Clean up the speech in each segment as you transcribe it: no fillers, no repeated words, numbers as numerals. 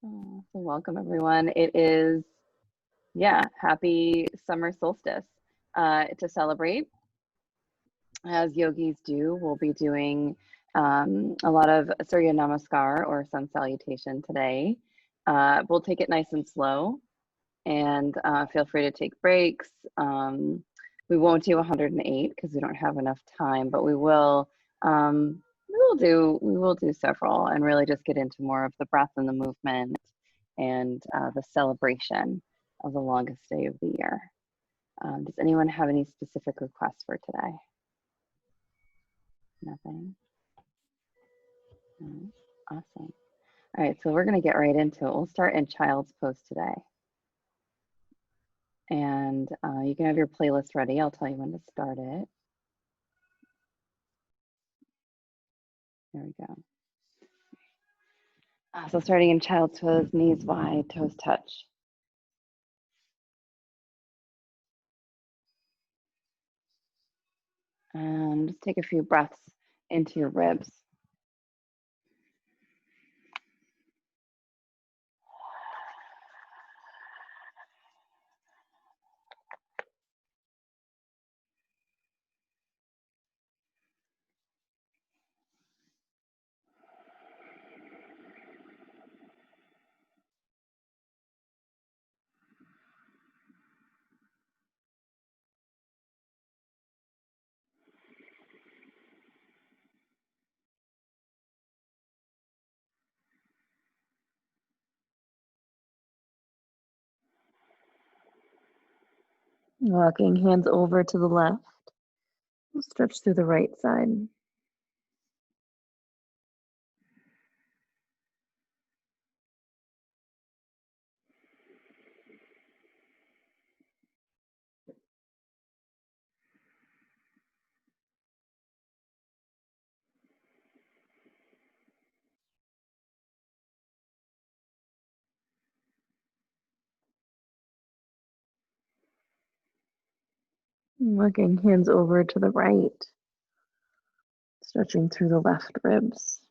Oh, so welcome everyone. It is, happy summer solstice. To celebrate, as yogis do, we'll be doing a lot of Surya Namaskar or sun salutation today. We'll take it nice and slow, and feel free to take breaks. We won't do 108 because we don't have enough time, but we will. We will do several and really just get into more of the breath and the movement and the celebration of the longest day of the year. Does anyone have any specific requests for today? Nothing? No? Awesome. All right, so we're going to get right into it. We'll start in child's pose today. And you can have your playlist ready. I'll tell you when to start it. There we go. So starting in child's pose, knees wide, toes touch. And just take a few breaths into your ribs. Walking hands over to the left. Stretch through the right side. Working hands over to the right. Stretching through the left ribs.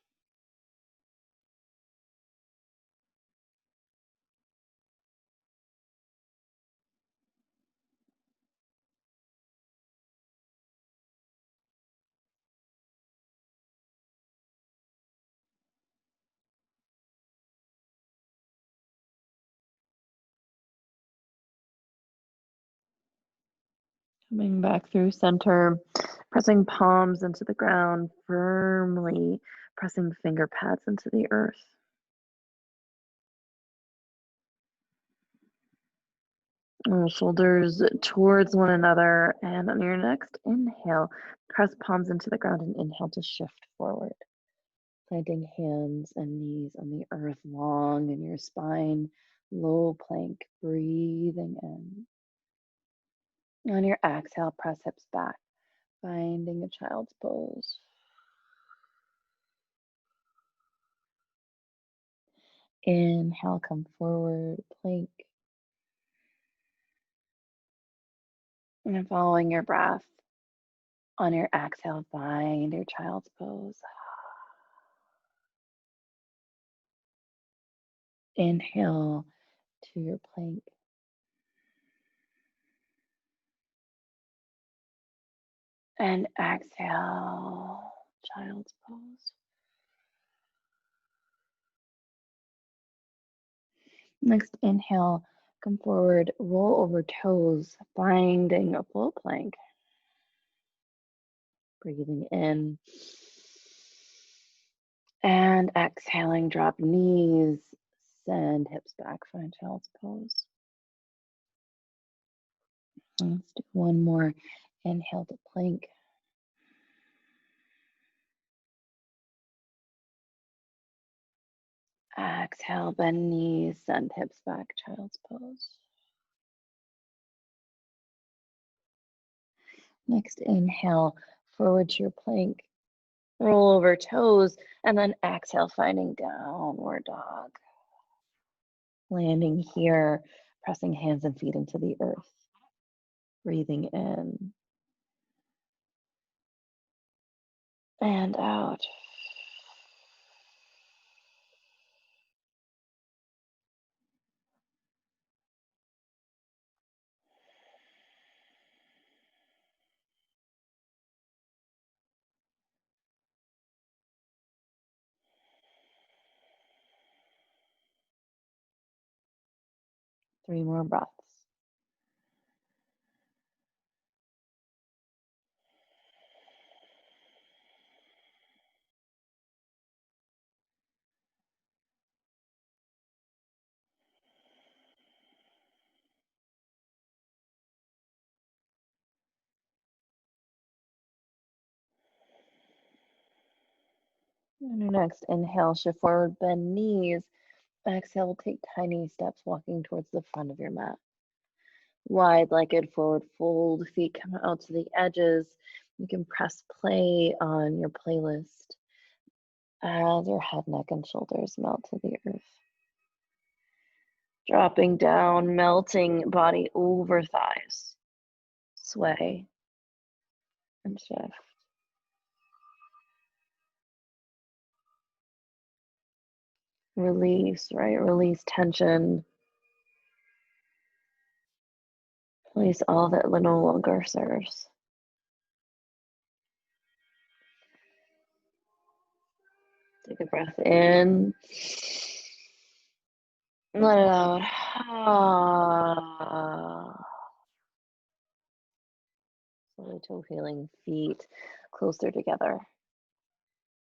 Coming back through center, pressing palms into the ground, firmly pressing finger pads into the earth. Shoulders towards one another, and on your next inhale, press palms into the ground and inhale to shift forward. Planting hands and knees on the earth, long in your spine, low plank, breathing in. On your exhale, press hips back, finding a child's pose. Inhale, come forward, plank. And following your breath, on your exhale, find your child's pose. Inhale to your plank. And exhale, child's pose. Next inhale, come forward, roll over toes, finding a full plank. Breathing in. And exhaling, drop knees, send hips back, find child's pose. Let's do one more. Inhale to plank. Exhale, bend knees, send hips back, child's pose. Next inhale, forward to your plank. Roll over toes, and then exhale, finding downward dog. Landing here, pressing hands and feet into the earth. Breathing in. And out. 3 more breaths. On your next inhale, shift forward, bend knees. Exhale, take tiny steps walking towards the front of your mat. Wide-legged forward fold, feet come out to the edges. You can press play on your playlist as your head, neck, and shoulders melt to the earth. Dropping down, melting body over thighs. Sway and shift. Release, right? Release tension. Release all that no longer serves. Take a breath in. Let it out. Slowly toe feeling feet closer together.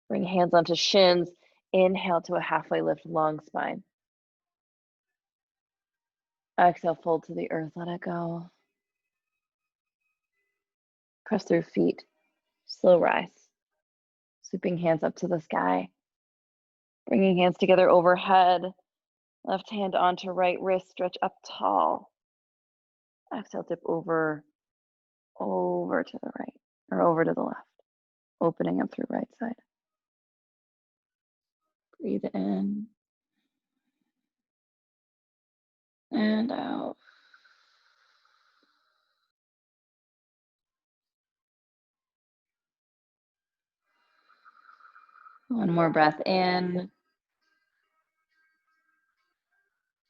Bring hands onto shins. Inhale to a halfway lift, long spine. Exhale, fold to the earth, let it go. Press through feet, slow rise. Sweeping hands up to the sky. Bringing hands together overhead. Left hand onto right wrist, stretch up tall. Exhale, dip over to the right, or over to the left. Opening up through right side. Breathe in. And out. One more breath in.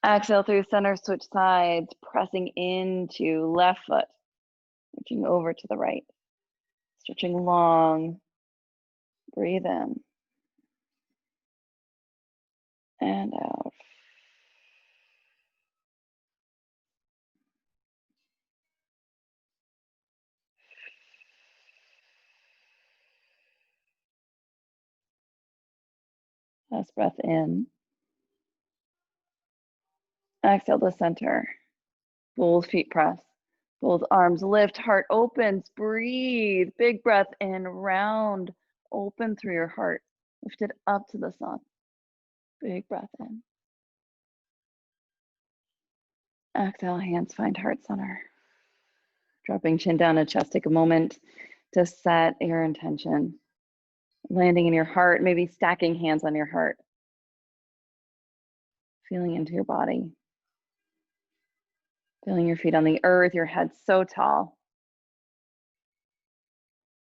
Exhale through center, switch sides, pressing into left foot, reaching over to the right. Stretching long. Breathe in. And out. Last breath in. Exhale to center. Both feet press. Both arms lift, heart opens. Breathe. Big breath in, round. Open through your heart. Lift it up to the sun. Big breath in. Exhale, hands find heart center. Dropping chin down to chest. Take a moment to set your intention. Landing in your heart, maybe stacking hands on your heart. Feeling into your body. Feeling your feet on the earth, your head so tall.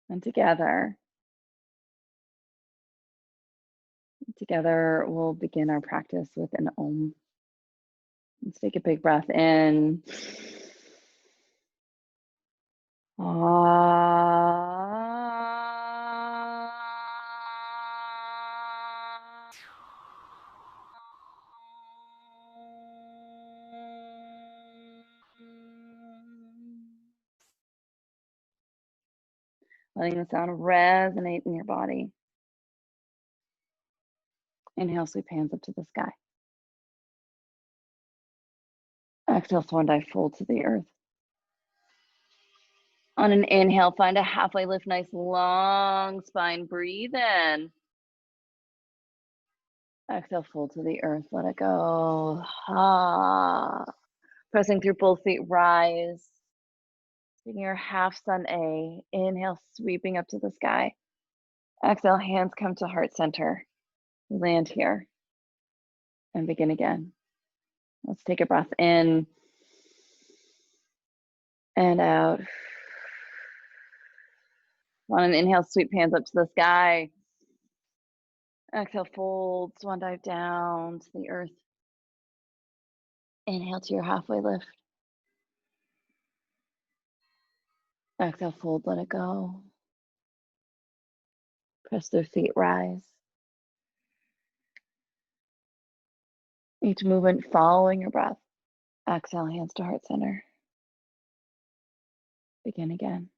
And together we'll begin our practice with an Om. Let's take a big breath in. Letting the sound resonate in your body. Inhale, sweep hands up to the sky. Exhale, swan dive, fold to the earth. On an inhale, find a halfway lift, nice long spine. Breathe in. Exhale, fold to the earth, let it go. Pressing through both feet, rise. Taking your half sun A. Inhale, sweeping up to the sky. Exhale, hands come to heart center. Land here. And begin again. Let's take a breath in. And out. On an inhale, sweep hands up to the sky. Exhale, fold, swan dive down to the earth. Inhale to your halfway lift. Exhale, fold, let it go. Press through feet, rise. Each movement following your breath. Exhale, hands to heart center. Begin again.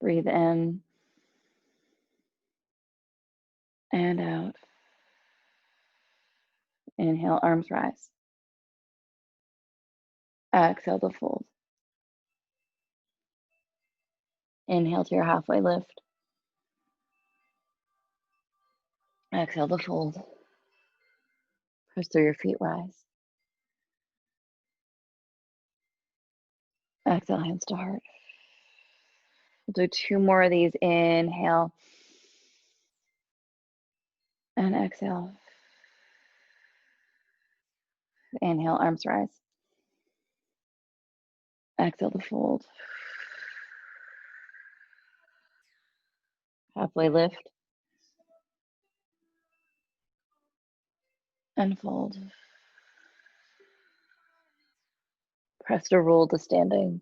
Breathe in and out. Inhale, arms rise. Exhale to fold. Inhale to your halfway lift. Exhale to fold. Press through your feet, rise. Exhale, hands to heart. We'll do 2 more of these. Inhale and exhale. Inhale, arms rise. Exhale to fold. Halfway lift and fold. Press to roll to standing.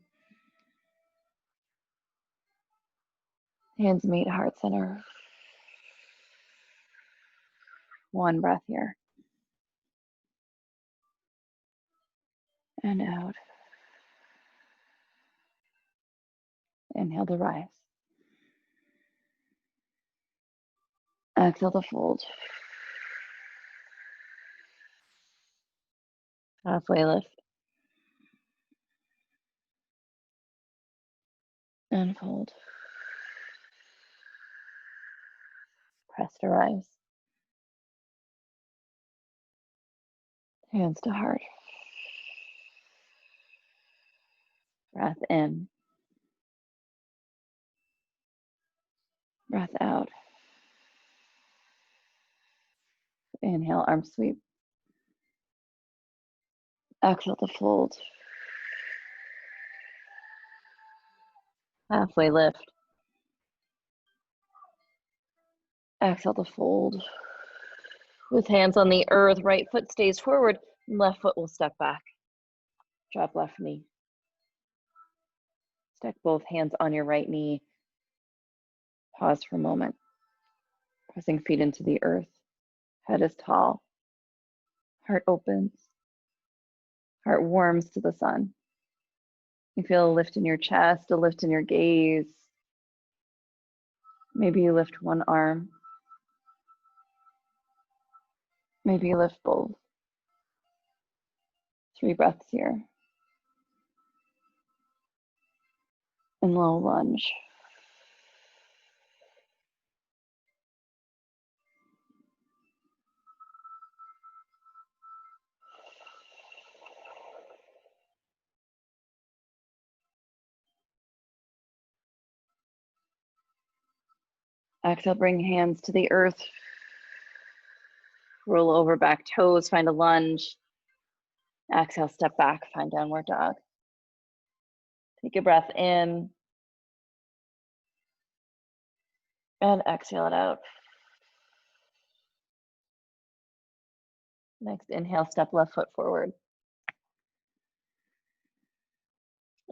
Hands meet heart center. 1 breath here. And out. Inhale to rise. Exhale to fold. Halfway lift. And fold. Press to rise. Hands to heart. Breath in. Breath out. Inhale, arm sweep. Exhale to fold. Halfway lift. Exhale to fold. With hands on the earth, right foot stays forward, left foot will step back. Drop left knee. Stack both hands on your right knee. Pause for a moment. Pressing feet into the earth. Head is tall. Heart opens. Heart warms to the sun. You feel a lift in your chest, a lift in your gaze. Maybe you lift one arm. Maybe you lift both. 3 breaths here. And low lunge. Exhale, bring hands to the earth. Roll over back toes, find a lunge. Exhale, step back, find downward dog. Take a breath in. And exhale it out. Next, inhale, step left foot forward.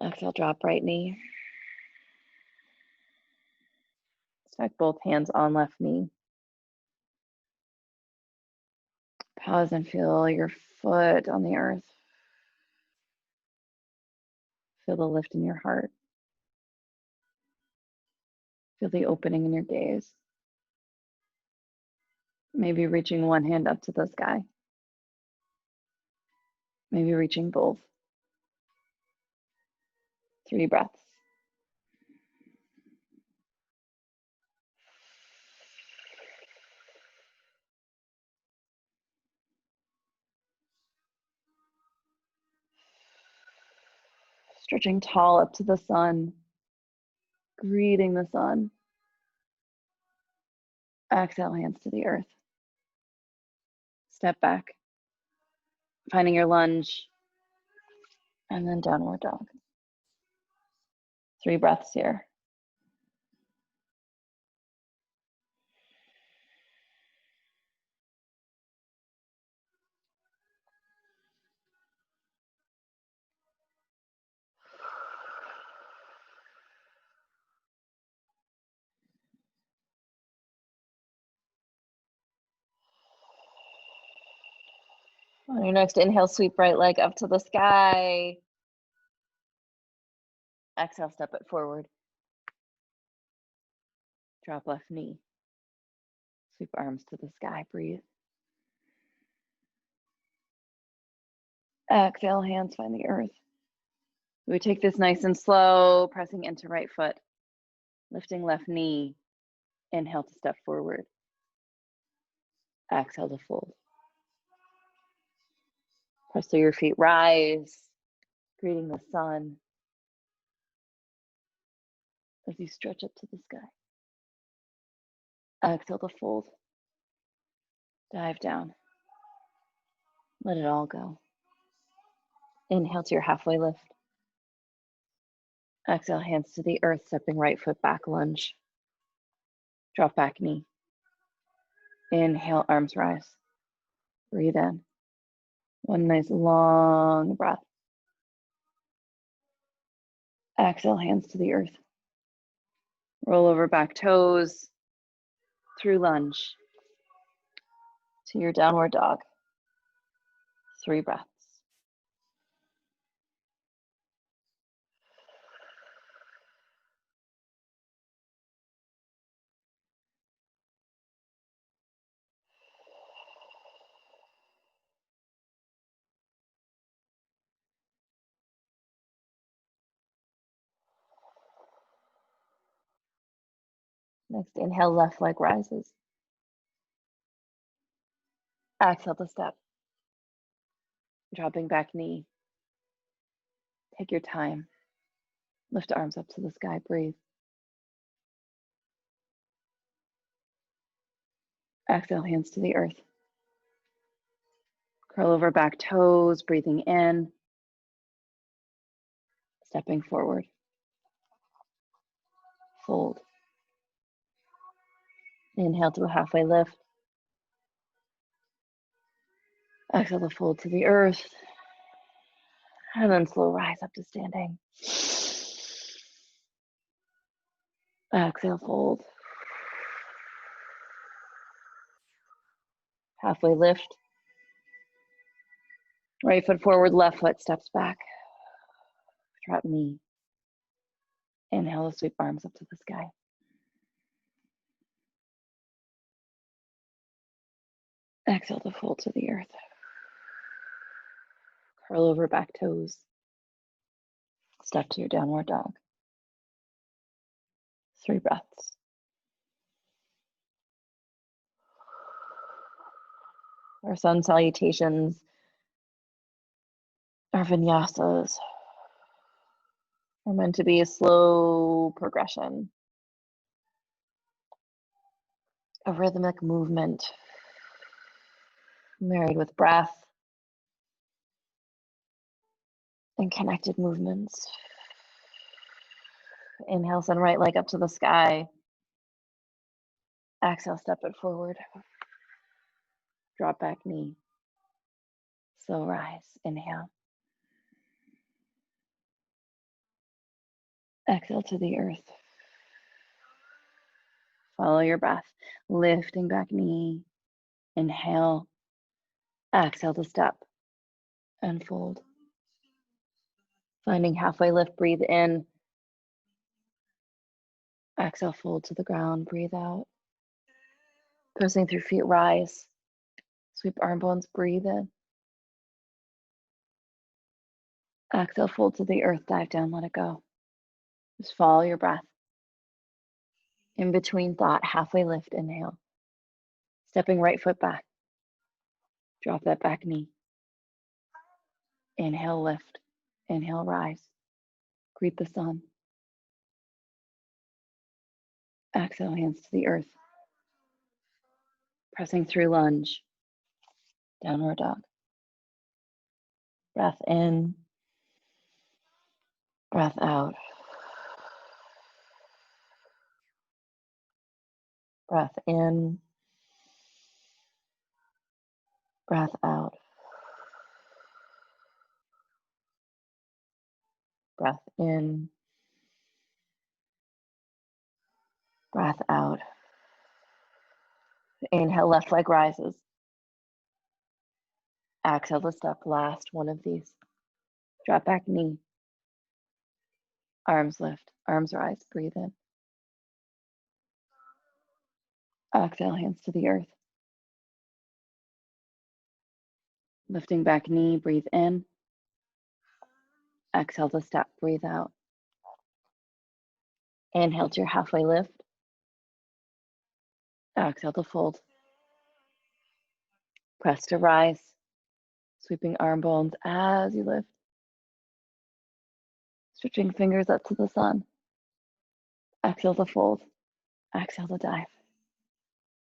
Exhale, drop right knee. Stack both hands on left knee. Pause and feel your foot on the earth. Feel the lift in your heart. Feel the opening in your gaze. Maybe reaching one hand up to the sky. Maybe reaching both. 3 breaths. Stretching tall up to the sun. Greeting the sun. Exhale, hands to the earth. Step back. Finding your lunge. And then downward dog. 3 breaths here. On your next inhale, sweep right leg up to the sky. Exhale, step it forward. Drop left knee. Sweep arms to the sky, breathe. Exhale, hands find the earth. We take this nice and slow, pressing into right foot, lifting left knee. Inhale to step forward. Exhale to fold. Press through your feet, rise, greeting the sun as you stretch up to the sky. Exhale to fold. Dive down. Let it all go. Inhale to your halfway lift. Exhale, hands to the earth, stepping right foot back, lunge. Drop back knee. Inhale, arms rise. Breathe in. One nice long breath. Exhale, hands to the earth. Roll over back toes through lunge to your downward dog. 3 breaths. Next inhale, left leg rises. Exhale to step. Dropping back knee. Take your time. Lift arms up to the sky, breathe. Exhale, hands to the earth. Curl over back toes, breathing in. Stepping forward. Fold. Inhale to a halfway lift. Exhale to fold to the earth. And then slow rise up to standing. Exhale, fold. Halfway lift. Right foot forward, left foot steps back. Drop knee. Inhale to sweep arms up to the sky. Exhale to fold to the earth. Curl over back toes. Step to your downward dog. 3 breaths. Our sun salutations, our vinyasas are meant to be a slow progression, a rhythmic movement married with breath and connected movements. Inhale, send right leg up to the sky. Exhale, step it forward. Drop back knee. Slow rise. Inhale. Exhale to the earth. Follow your breath. Lifting back knee. Inhale. Exhale to step and fold. Finding halfway lift, breathe in. Exhale, fold to the ground, breathe out. Pressing through feet, rise. Sweep arm bones, breathe in. Exhale, fold to the earth, dive down, let it go. Just follow your breath. In between thought, halfway lift, inhale. Stepping right foot back. Drop that back knee. Inhale, lift. Inhale, rise. Greet the sun. Exhale, hands to the earth. Pressing through lunge. Downward dog. Breath in. Breath out. Breath in. Breath out. Breath in. Breath out. Inhale, left leg rises. Exhale to step, last one of these. Drop back knee. Arms lift, arms rise, breathe in. Exhale, hands to the earth. Lifting back knee, breathe in. Exhale to step, breathe out. Inhale to your halfway lift. Exhale to fold. Press to rise. Sweeping arm bones as you lift. Stretching fingers up to the sun. Exhale to fold. Exhale to dive.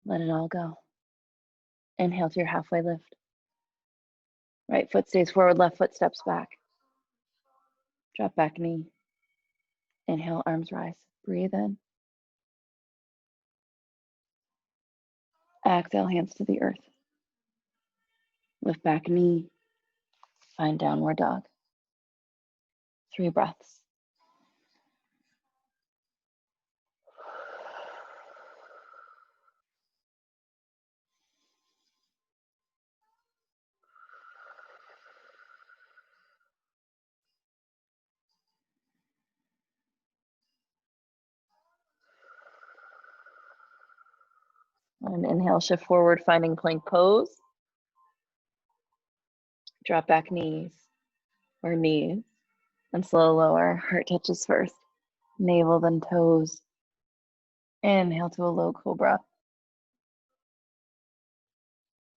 Let it all go. Inhale to your halfway lift. Right foot stays forward, left foot steps back. Drop back knee. Inhale, arms rise. Breathe in. Exhale, hands to the earth. Lift back knee. Find downward dog. 3 breaths. And inhale, shift forward, finding plank pose. Drop back knees or knees. And slow lower. Heart touches first. Navel, then toes. Inhale to a low cobra.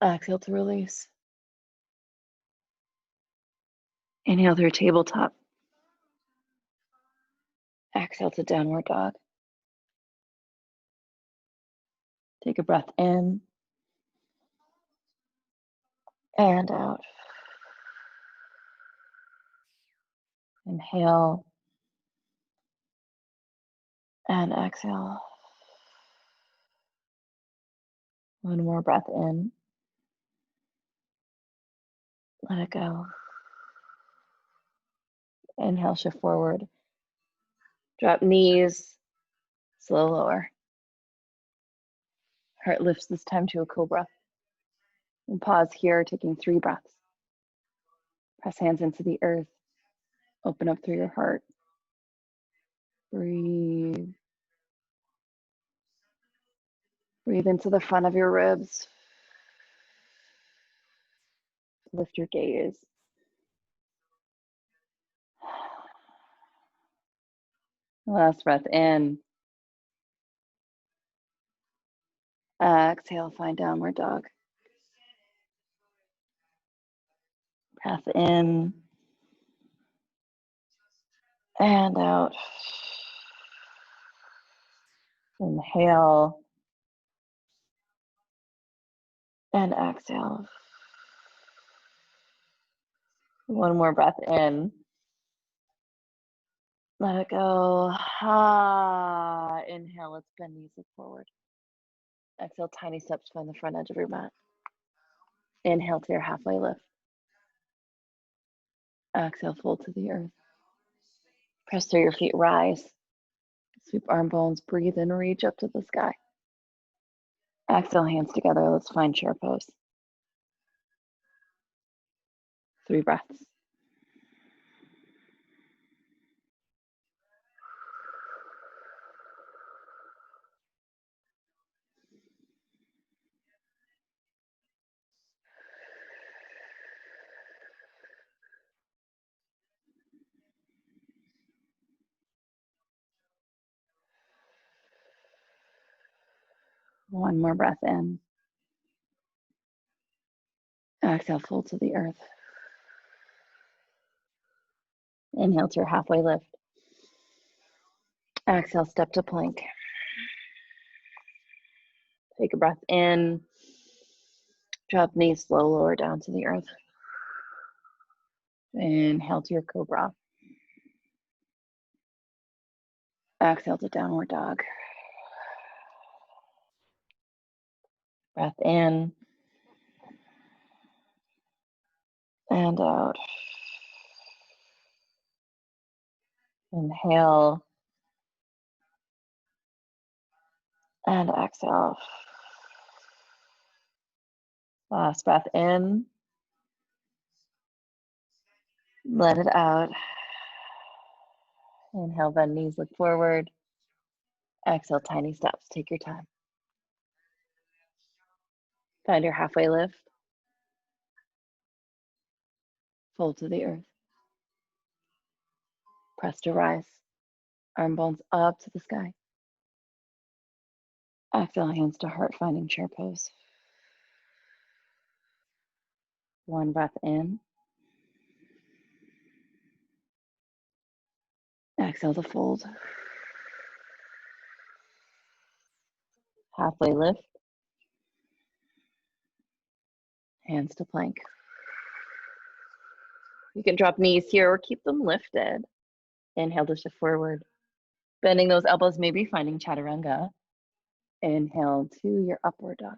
Exhale to release. Inhale through tabletop. Exhale to downward dog. Take a breath in and out. Inhale and exhale. One more breath in. Let it go. Inhale, shift forward. Drop knees, slow lower. Heart lifts this time to a cobra. And pause here, taking 3 breaths. Press hands into the earth. Open up through your heart. Breathe. Breathe into the front of your ribs. Lift your gaze. Last breath in. Exhale, find downward dog. Breath in and out. Inhale and exhale. One more breath in. Let it go. Inhale, let's bend knees, look forward. Exhale, tiny steps, find the front edge of your mat. Inhale to your halfway lift. Exhale, fold to the earth. Press through your feet, rise. Sweep arm bones, breathe and reach up to the sky. Exhale, hands together, let's find chair pose. 3 breaths. One more breath in. Exhale, fold to the earth. Inhale to your halfway lift. Exhale, step to plank. Take a breath in. Drop knees, slow lower down to the earth. Inhale to your cobra. Exhale to downward dog. Breath in and out. Inhale and exhale. Last breath in Let it out. Inhale, bend knees, look forward. Exhale, tiny steps. Take your time. Find your halfway lift. Fold to the earth. Press to rise. Arm bones up to the sky. Exhale, hands to heart, finding chair pose. One breath in. Exhale to fold. Halfway lift. Hands to plank. You can drop knees here or keep them lifted. Inhale to shift forward. Bending those elbows, maybe finding chaturanga. Inhale to your upward dog.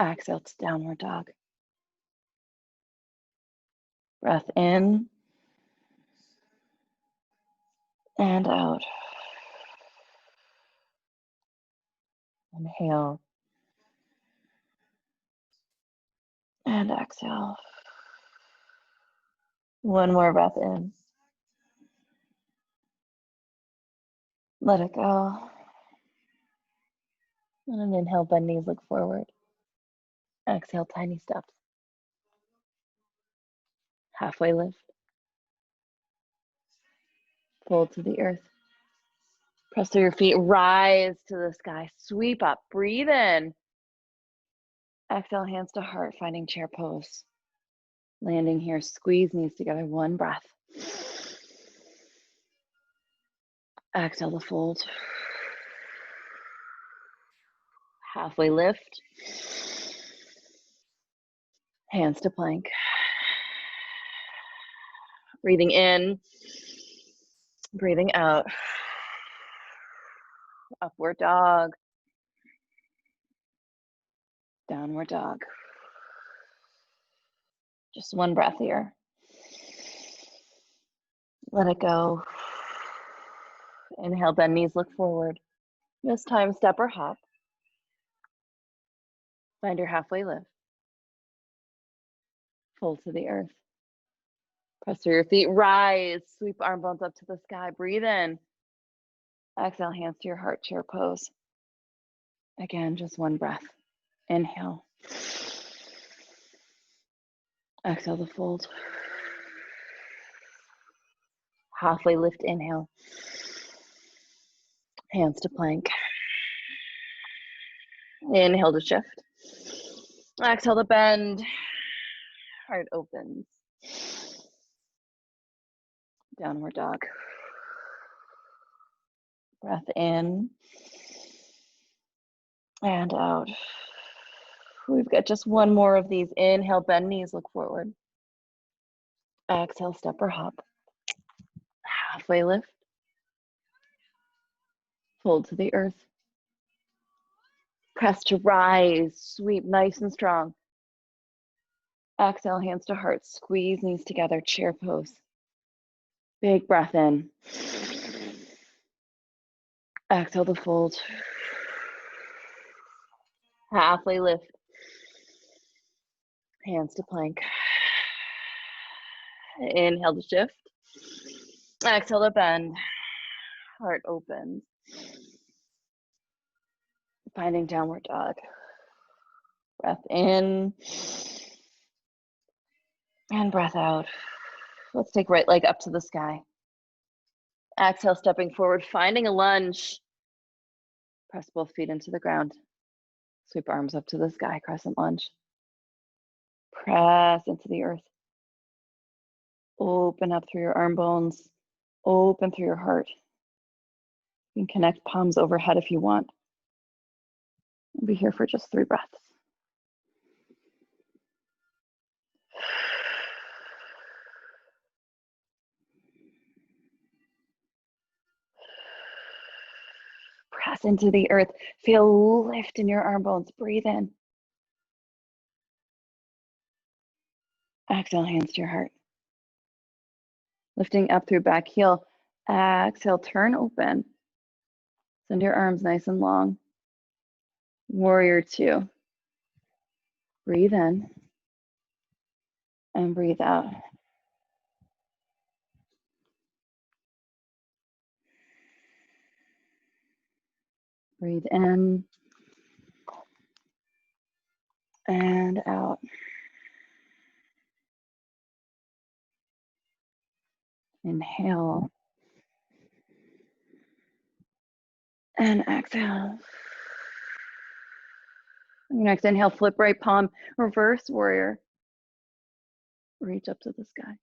Exhale to downward dog. Breath in and out. Inhale and exhale. One more breath in. Let it go. And an inhale, bend knees, look forward. Exhale, tiny steps. Halfway lift. Fold to the earth. Press through your feet, rise to the sky, sweep up, breathe in. Exhale, hands to heart, finding chair pose. Landing here, squeeze knees together, one breath. Exhale to fold. Halfway lift. Hands to plank. Breathing in, breathing out. Upward dog. Downward dog. Just one breath here. Let it go. Inhale, bend knees, look forward. This time, step or hop. Find your halfway lift. Fold to the earth. Press through your feet, rise. Sweep arm bones up to the sky. Breathe in. Exhale, hands to your heart, chair pose. Again, just one breath. Inhale. Exhale to fold. Halfway lift, inhale. Hands to plank. Inhale to shift. Exhale to bend. Heart opens. Downward dog. Breath in and out. We've got just one more of these. Inhale, bend knees, look forward. Exhale, step or hop. Halfway lift. Fold to the earth. Press to rise. Sweep nice and strong. Exhale, hands to heart. Squeeze knees together, chair pose. Big breath in. Exhale to fold. Halfway lift. Hands to plank. Inhale to shift. Exhale to bend. Heart opens. Finding downward dog. Breath in. And breath out. Let's take right leg up to the sky. Exhale, stepping forward, finding a lunge. Press both feet into the ground. Sweep arms up to the sky, crescent lunge. Press into the earth. Open up through your arm bones. Open through your heart. You can connect palms overhead if you want. We'll be here for just 3 breaths. Press into the earth. Feel lift in your arm bones. Breathe in. Exhale, hands to your heart. Lifting up through back heel. Exhale, turn open. Send your arms nice and long. Warrior 2. Breathe in. And breathe out. Breathe in and out. Inhale and exhale. Next inhale, flip right palm, reverse warrior. Reach up to the sky.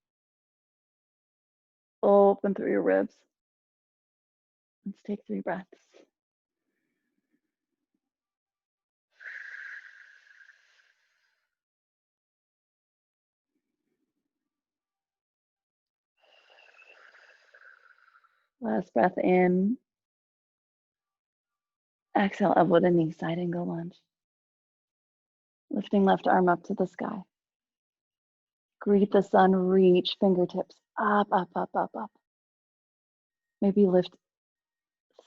Open through your ribs. Let's take 3 breaths. Last breath in. Exhale, elbow to knee, side angle lunge. Lifting left arm up to the sky. Greet the sun, reach fingertips up, up, up, up, up. Maybe lift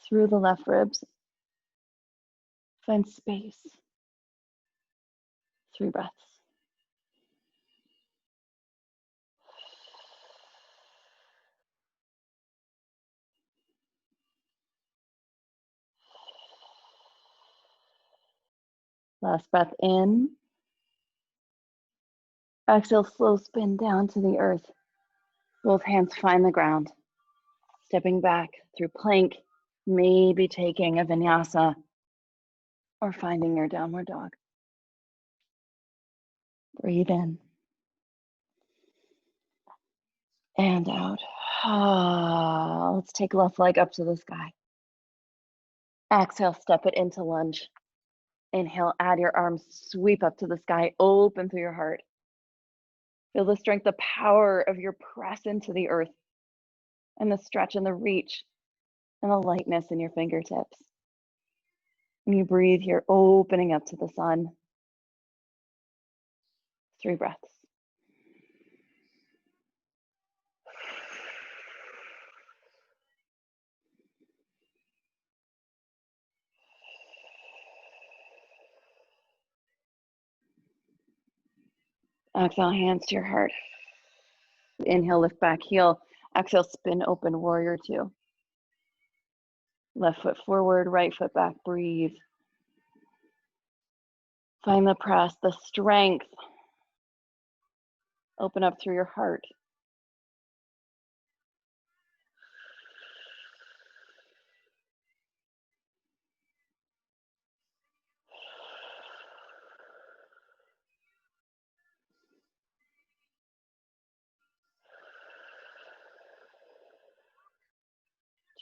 through the left ribs. Find space. 3 breaths. Last breath in. Exhale, slow spin down to the earth. Both hands find the ground. Stepping back through plank, maybe taking a vinyasa or finding your downward dog. Breathe in and out. Let's take left leg up to the sky. Exhale, step it into lunge. Inhale, add your arms, sweep up to the sky, open through your heart. Feel the strength, the power of your press into the earth, and the stretch and the reach and the lightness in your fingertips. And you breathe here, opening up to the sun. 3 breaths. Exhale, hands to your heart. Inhale, lift back heel. Exhale, spin open, warrior 2. Left foot forward, right foot back, breathe. Find the press, the strength. Open up through your heart.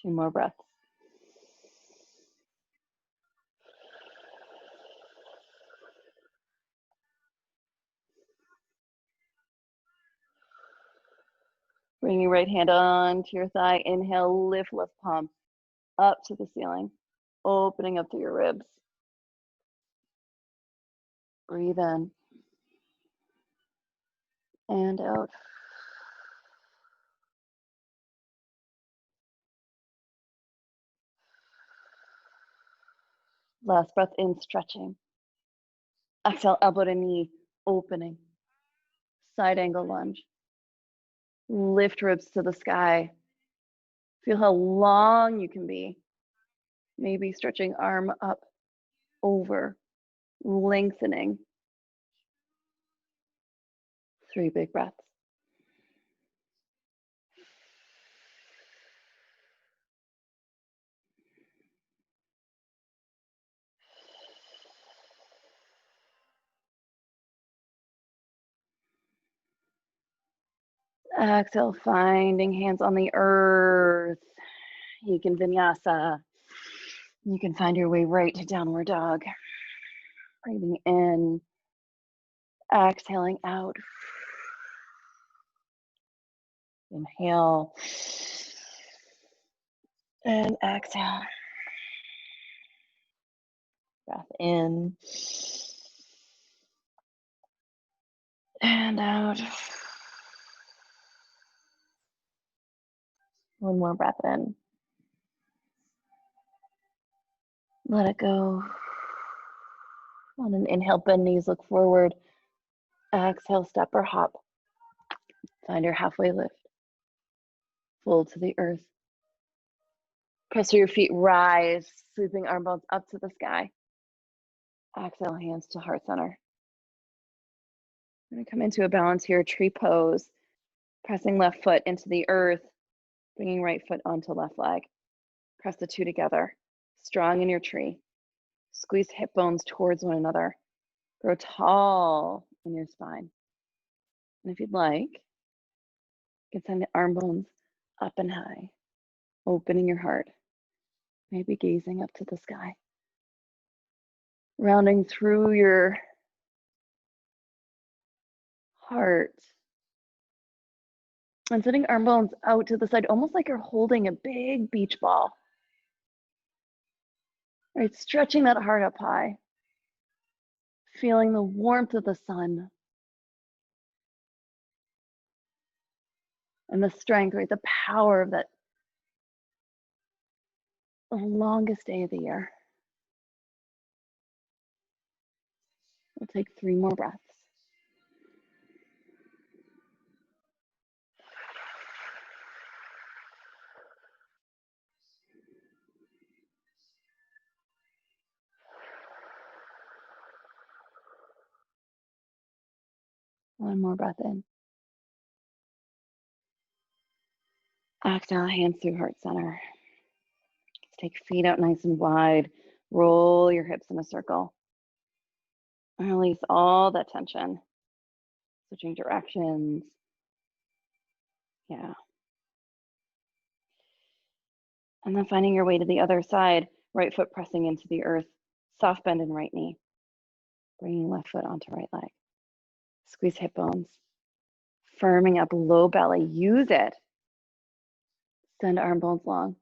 Two more breaths. Bring your right hand onto your thigh. Inhale, lift left palm up to the ceiling, opening up through your ribs. Breathe in and out. Last breath in, stretching. Exhale, elbow to knee, opening. Side angle lunge. Lift ribs to the sky. Feel how long you can be. Maybe stretching arm up, over, lengthening. 3 big breaths. Exhale, finding hands on the earth. You can vinyasa. You can find your way right to downward dog. Breathing in, exhaling out. Inhale and exhale. Breath in and out. One more breath in. Let it go. On an inhale, bend knees, look forward. Exhale, step or hop. Find your halfway lift. Fold to the earth. Press through your feet, rise, sweeping arm bones up to the sky. Exhale, hands to heart center. I'm going to come into a balance here, tree pose, pressing left foot into the earth, bringing right foot onto left leg. Press the two together, strong in your tree. Squeeze hip bones towards one another. Grow tall in your spine. And if you'd like, you can send the arm bones up and high, opening your heart, maybe gazing up to the sky. Rounding through your heart. And sending arm bones out to the side, almost like you're holding a big beach ball. Right, stretching that heart up high. Feeling the warmth of the sun. And the strength, right, the power of that the longest day of the year. We'll take 3 more breaths. One more breath in. Exhale, hands through heart center. Let's take feet out nice and wide. Roll your hips in a circle. And release all that tension. Switching directions. Yeah. And then finding your way to the other side. Right foot pressing into the earth. Soft bend in right knee. Bringing left foot onto right leg. Squeeze hip bones. Firming up low belly. Use it. Send arm bones long.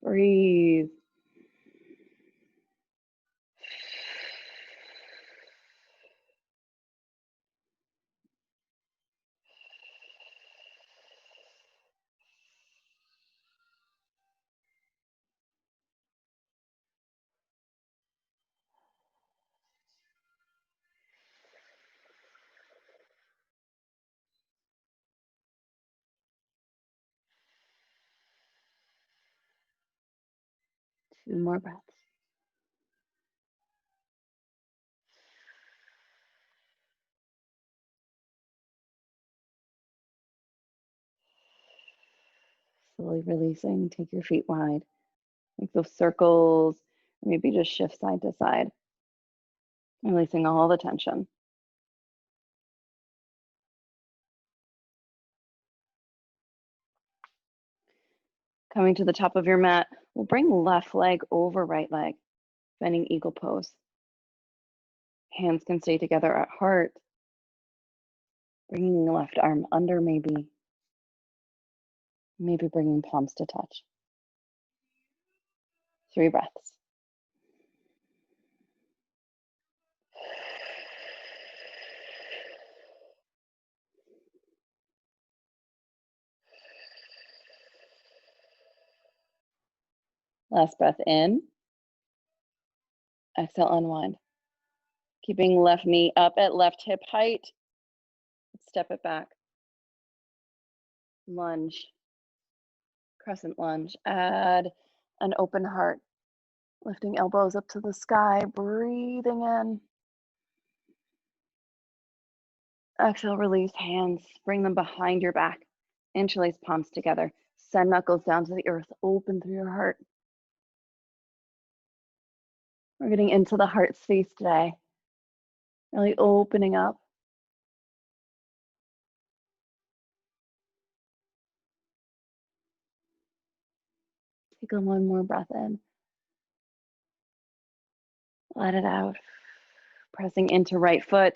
Breathe. Two more breaths. Slowly releasing. Take your feet wide. Make those circles. Maybe just shift side to side. Releasing all the tension. Coming to the top of your mat, we'll bring left leg over right leg, bending eagle pose. Hands can stay together at heart. Bringing the left arm under maybe. Maybe bringing palms to touch. 3 breaths. Last breath in. Exhale, unwind. Keeping left knee up at left hip height. Step it back. Lunge. Crescent lunge. Add an open heart. Lifting elbows up to the sky. Breathing in. Exhale, release hands. Bring them behind your back. Interlace palms together. Send knuckles down to the earth. Open through your heart. We're getting into the heart space today. Really opening up. Take one more breath in. Let it out. Pressing into right foot.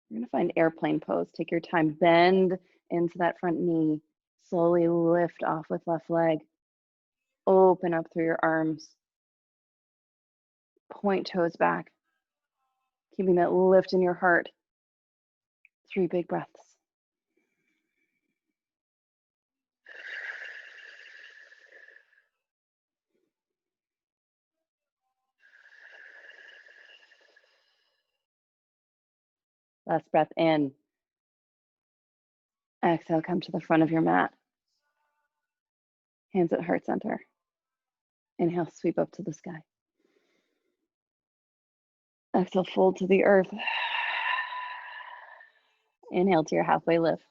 You're going to find airplane pose. Take your time. Bend into that front knee. Slowly lift off with left leg. Open up through your arms. Point toes back. Keeping that lift in your heart. 3 big breaths. Last breath in. Exhale, come to the front of your mat. Hands at heart center. Inhale, sweep up to the sky. Exhale, fold to the earth. Inhale to your halfway lift.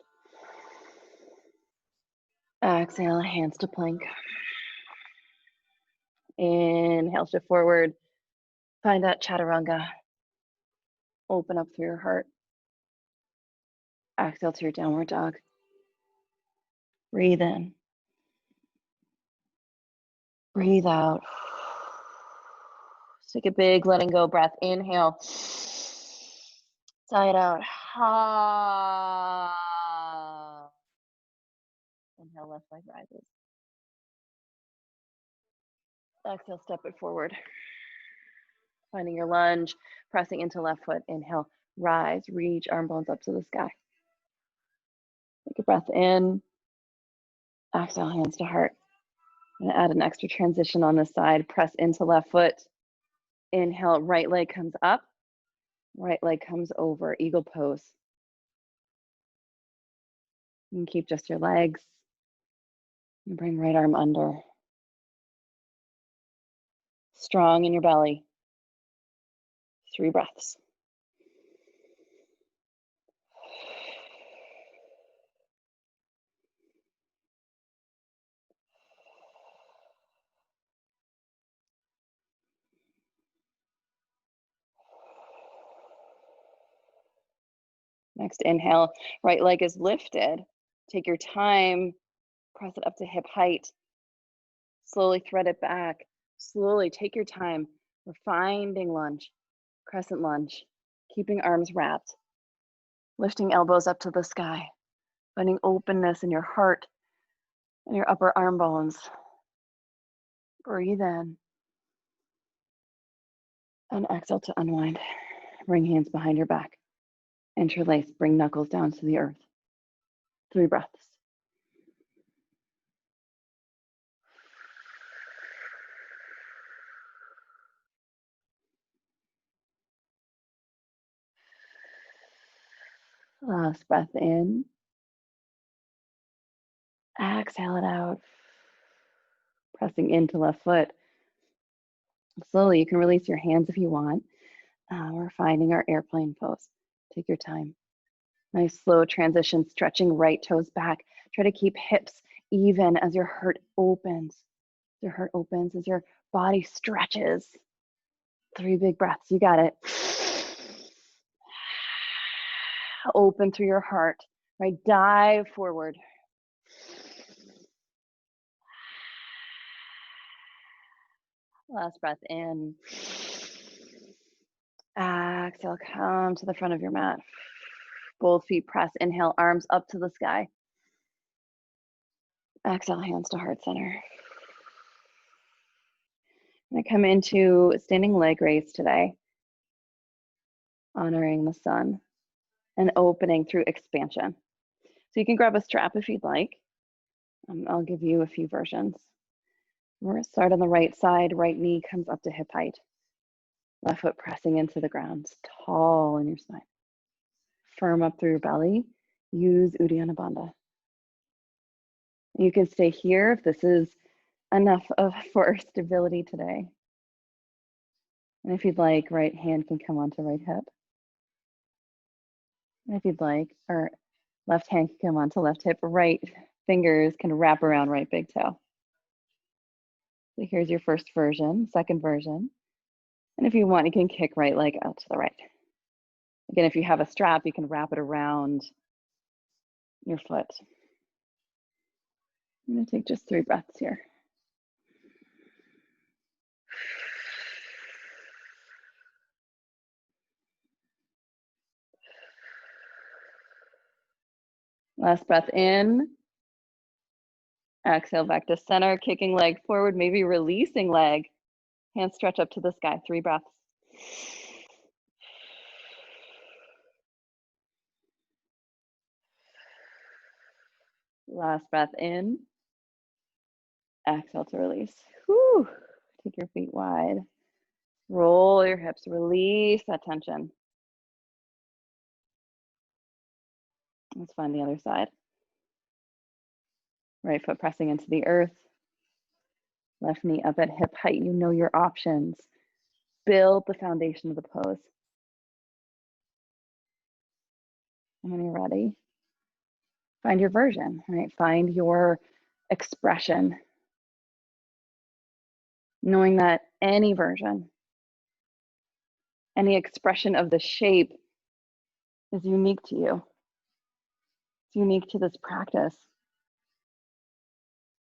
Exhale, hands to plank. Inhale, shift forward. Find that chaturanga. Open up through your heart. Exhale to your downward dog. Breathe in. Breathe out. Take a big letting go breath. Inhale. Sigh it out. Inhale, left leg rises. Exhale, step it forward. Finding your lunge, pressing into left foot. Inhale, rise, reach, arm bones up to the sky. Take a breath in. Exhale, hands to heart. And add an extra transition on this side. Press into left foot. Inhale, right leg comes up. Right leg comes over, eagle pose. You can keep just your legs. And bring right arm under. Strong in your belly. 3 breaths. Next inhale, right leg is lifted. Take your time, press it up to hip height. Slowly thread it back. Slowly take your time. We're finding lunge, crescent lunge, keeping arms wrapped, lifting elbows up to the sky, finding openness in your heart and your upper arm bones. Breathe in and exhale to unwind. Bring hands behind your back. Interlace, bring knuckles down to the earth. 3 breaths. Last breath in. Exhale it out. Pressing into left foot. Slowly, you can release your hands if you want. We're finding our airplane pose. Take your time. Nice slow transition, stretching right toes back. Try to keep hips even as your heart opens. Your heart opens as your body stretches. 3 big breaths. You got it. Open through your heart. Right, dive forward. Last breath in. Exhale, come to the front of your mat. Both feet press. Inhale, arms up to the sky. Exhale, hands to heart center. I come into standing leg raise today, honoring the sun and opening through expansion. So you can grab a strap if you'd like. I'll give you a few versions. We're going to start on the right side. Right knee comes up to hip height. Left foot pressing into the ground, tall in your spine. Firm up through your belly. Use Uddiyana Bandha. You can stay here if this is enough for stability today. And if you'd like, right hand can come onto right hip. And if you'd like, or left hand can come onto left hip, right fingers can wrap around right big toe. So here's your first version, second version. And if you want, you can kick right leg out to the right. Again, if you have a strap, you can wrap it around your foot. I'm going to take just 3 breaths here. Last breath in. Exhale back to center, kicking leg forward, maybe releasing leg. Hands stretch up to the sky, 3 breaths. Last breath in. Exhale to release. Whew. Take your feet wide. Roll your hips, release that tension. Let's find the other side. Right foot pressing into the earth. Left knee up at hip height. You know your options. Build the foundation of the pose. And when you're ready, find your version, right? Find your expression. Knowing that any version, any expression of the shape is unique to you. It's unique to this practice.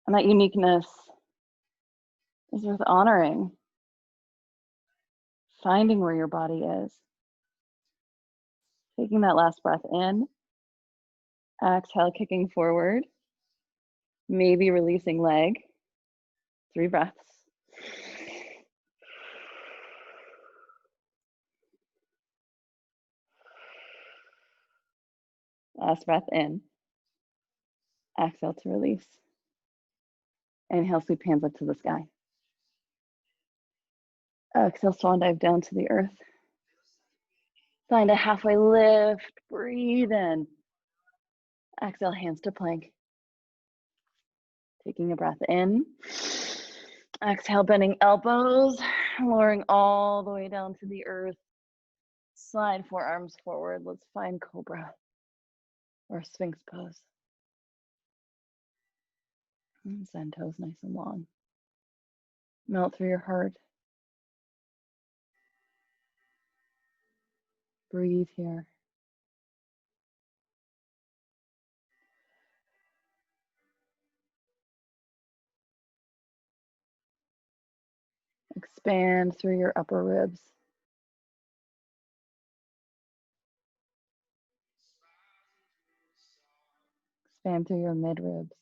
And that uniqueness is worth honoring. Finding where your body is. Taking that last breath in. Exhale, kicking forward. Maybe releasing leg. 3 breaths. Last breath in. Exhale to release. Inhale, sweep hands up to the sky. Exhale, swan dive down to the earth. Find a halfway lift. Breathe in. Exhale, hands to plank. Taking a breath in. Exhale, bending elbows, lowering all the way down to the earth. Slide forearms forward. Let's find Cobra or Sphinx pose. And send toes nice and long. Melt through your heart. Breathe here. Expand through your upper ribs. Expand through your mid ribs.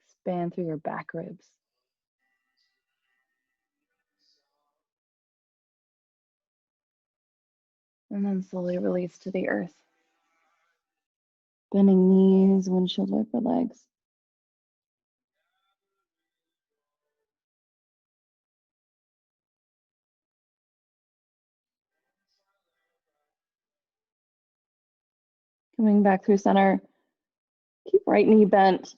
Expand through your back ribs. And then slowly release to the earth. Bending knees, windshield wiper legs. Coming back through center. Keep right knee bent.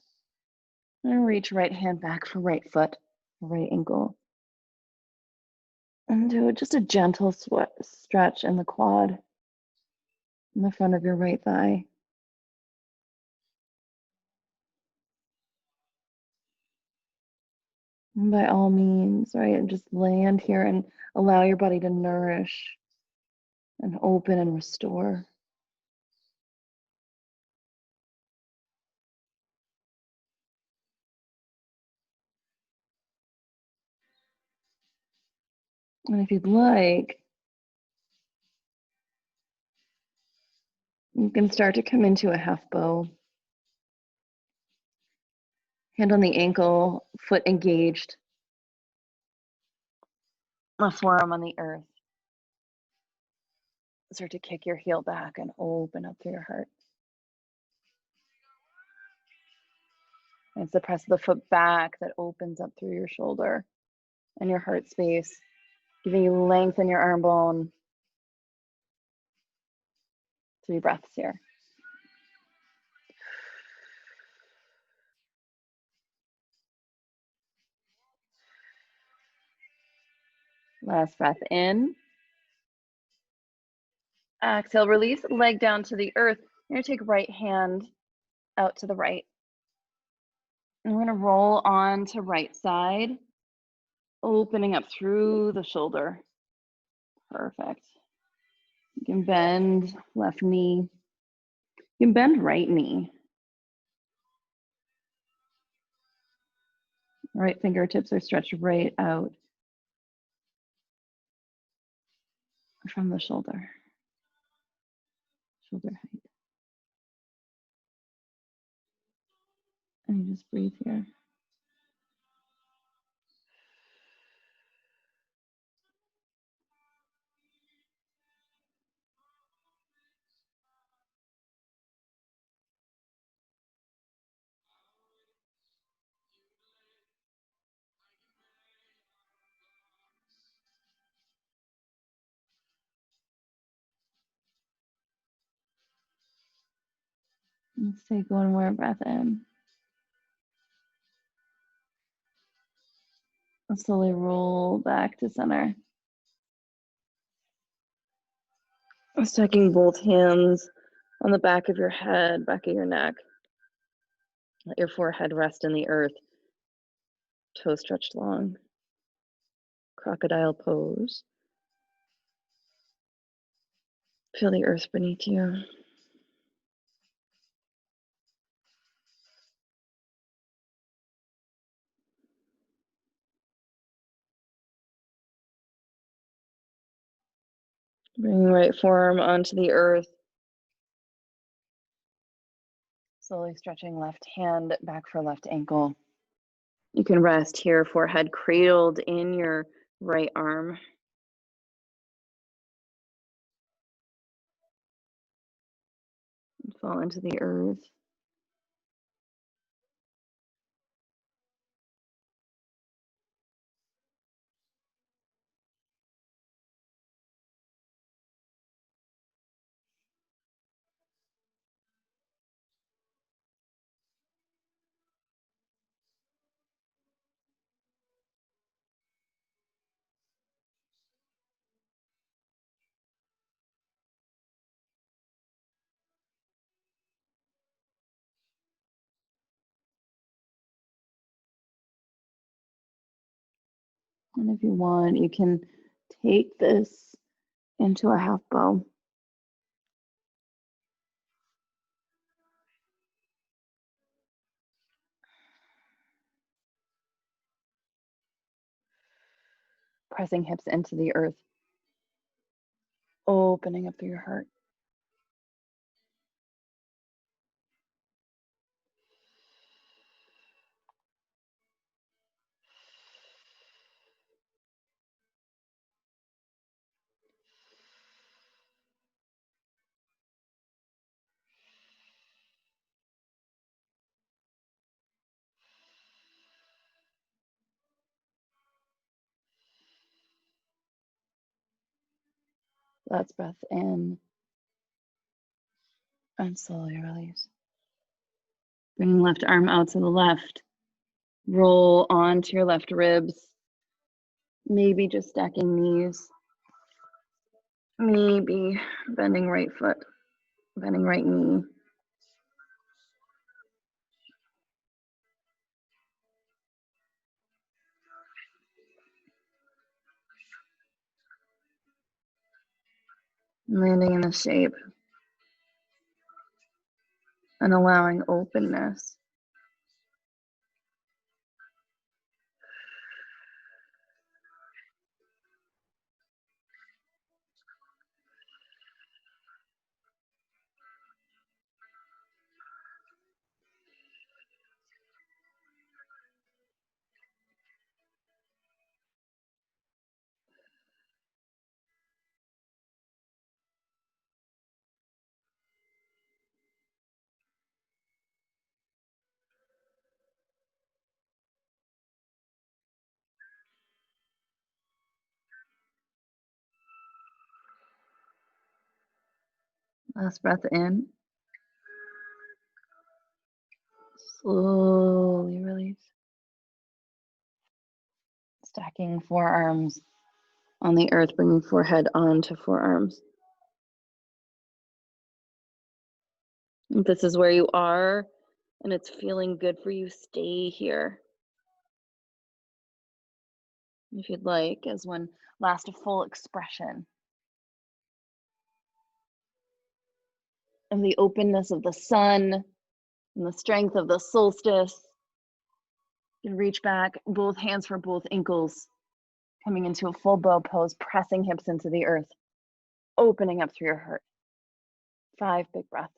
And reach right hand back for right foot, right ankle. And do just a gentle stretch in the quad, in the front of your right thigh. And by all means, right, just land here and allow your body to nourish and open and restore. And if you'd like, you can start to come into a half bow. Hand on the ankle, foot engaged. A forearm on the earth. Start to kick your heel back and open up through your heart. It's the press of the foot back that opens up through your shoulder and your heart space, giving you length in your arm bone. 3 breaths here. Last breath in. Exhale, release, leg down to the earth. You're gonna take right hand out to the right. And we're gonna roll on to right side, opening up through the shoulder. Perfect. You can bend left knee. You can bend right knee. Right fingertips are stretched right out from the shoulder height. And you just breathe here. Let's take one more breath in. And slowly roll back to center. Stacking both hands on the back of your head, back of your neck. Let your forehead rest in the earth. Toes stretched long. Crocodile pose. Feel the earth beneath you. Bring right forearm onto the earth. Slowly stretching left hand back for left ankle. You can rest here, forehead cradled in your right arm. Fall into the earth. And if you want, you can take this into a half bow. Pressing hips into the earth. Opening up through your heart. Last breath in. And slowly release. Bring left arm out to the left. Roll onto your left ribs. Maybe just stacking knees. Maybe bending right foot, bending right knee. Landing in a shape and allowing openness. Last breath in. Slowly release. Stacking forearms on the earth, bringing forehead onto forearms. If this is where you are and it's feeling good for you, stay here. If you'd like, as one last full expression of the openness of the sun and the strength of the solstice. You can reach back, both hands for both ankles, coming into a full bow pose, pressing hips into the earth, opening up through your heart. 5 big breaths.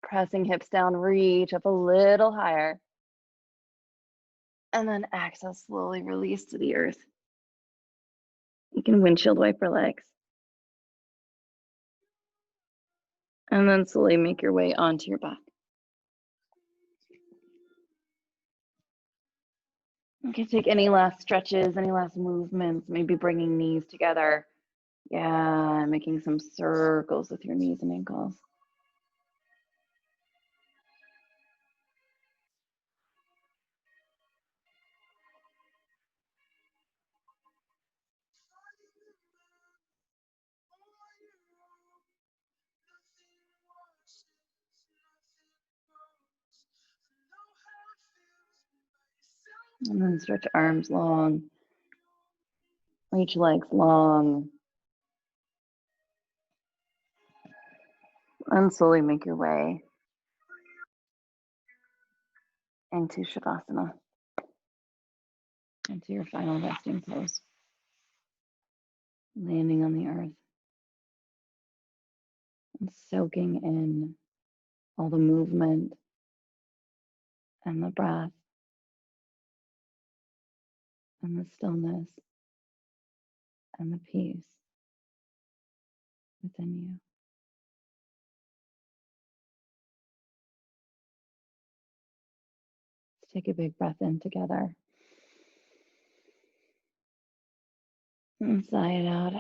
Pressing hips down, reach up a little higher. And then exhale, slowly release to the earth. You can windshield wiper legs. And then slowly make your way onto your back. You can take any last stretches, any last movements, maybe bringing knees together. Yeah, making some circles with your knees and ankles. And then stretch arms long. Reach legs long. And slowly make your way into Shavasana, into your final resting pose. Landing on the earth and soaking in all the movement and the breath and the stillness and the peace within you. Let's take a big breath in together. And sigh it out.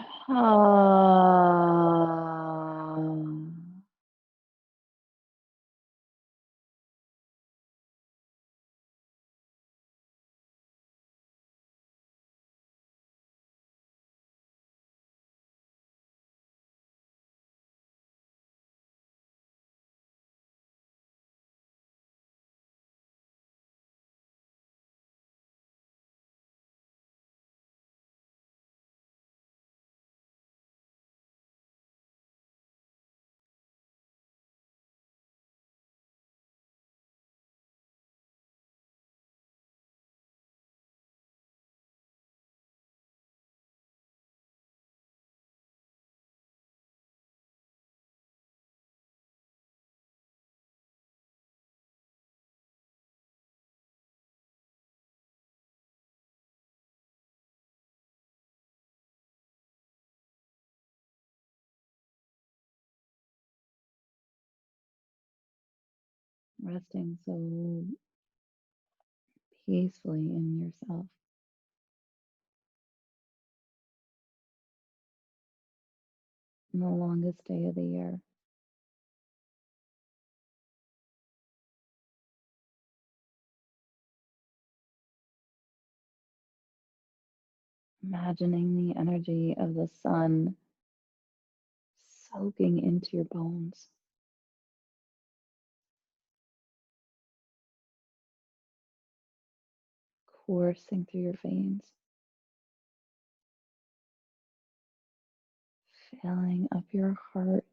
Resting so peacefully in yourself. On the longest day of the year. Imagining the energy of the sun soaking into your bones, coursing through your veins, filling up your heart,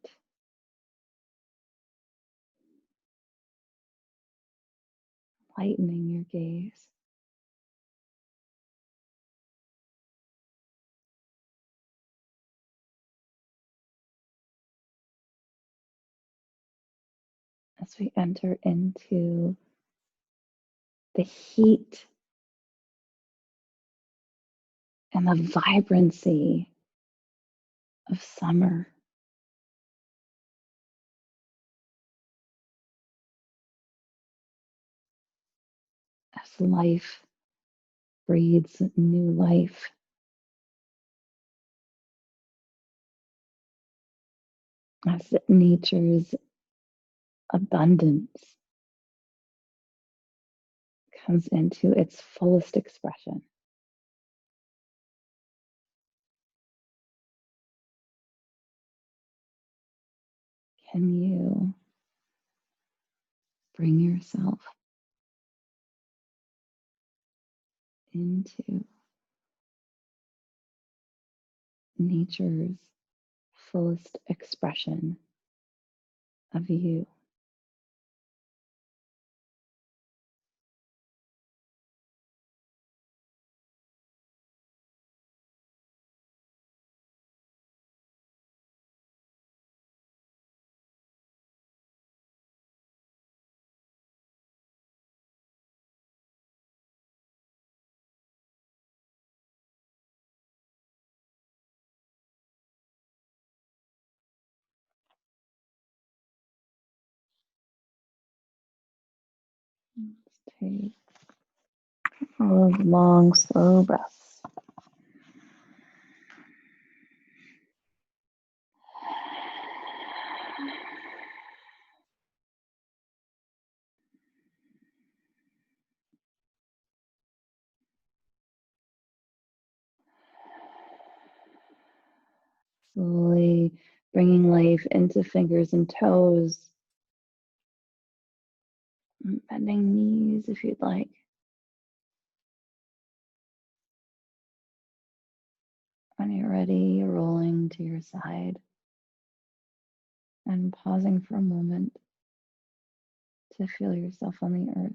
lightening your gaze. As we enter into the heat and the vibrancy of summer. As life breathes new life. As nature's abundance comes into its fullest expression. Can you bring yourself into nature's fullest expression of you? Let's take all those long, slow breaths. Slowly bringing life into fingers and toes. Bending knees if you'd like. When you're ready, rolling to your side and pausing for a moment to feel yourself on the earth.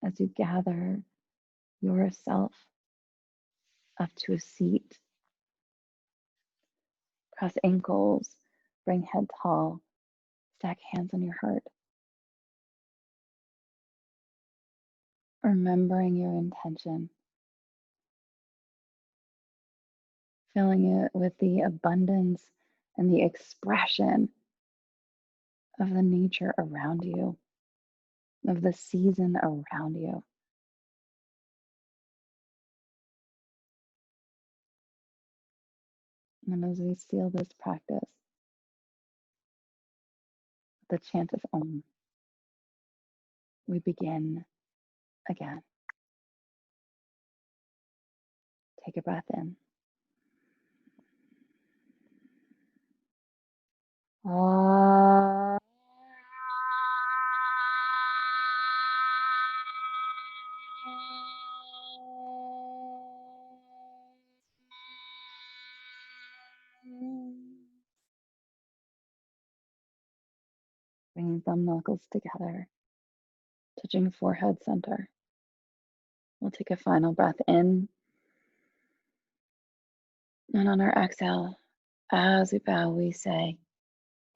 As you gather yourself up to a seat, cross ankles, bring head tall, stack hands on your heart. Remembering your intention, filling it with the abundance and the expression of the nature around you, of the season around you. And as we seal this practice, the chant of Om, we begin again. Take a breath in. Ah. Bringing thumb knuckles together, touching forehead center. We'll take a final breath in. And on our exhale, as we bow, we say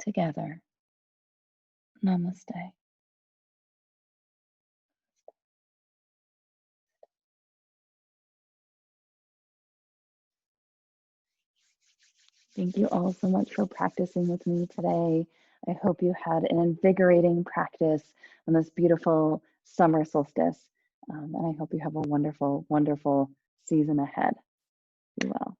together, Namaste. Thank you all so much for practicing with me today. I hope you had an invigorating practice on this beautiful summer solstice. And I hope you have a wonderful, wonderful season ahead. Be well.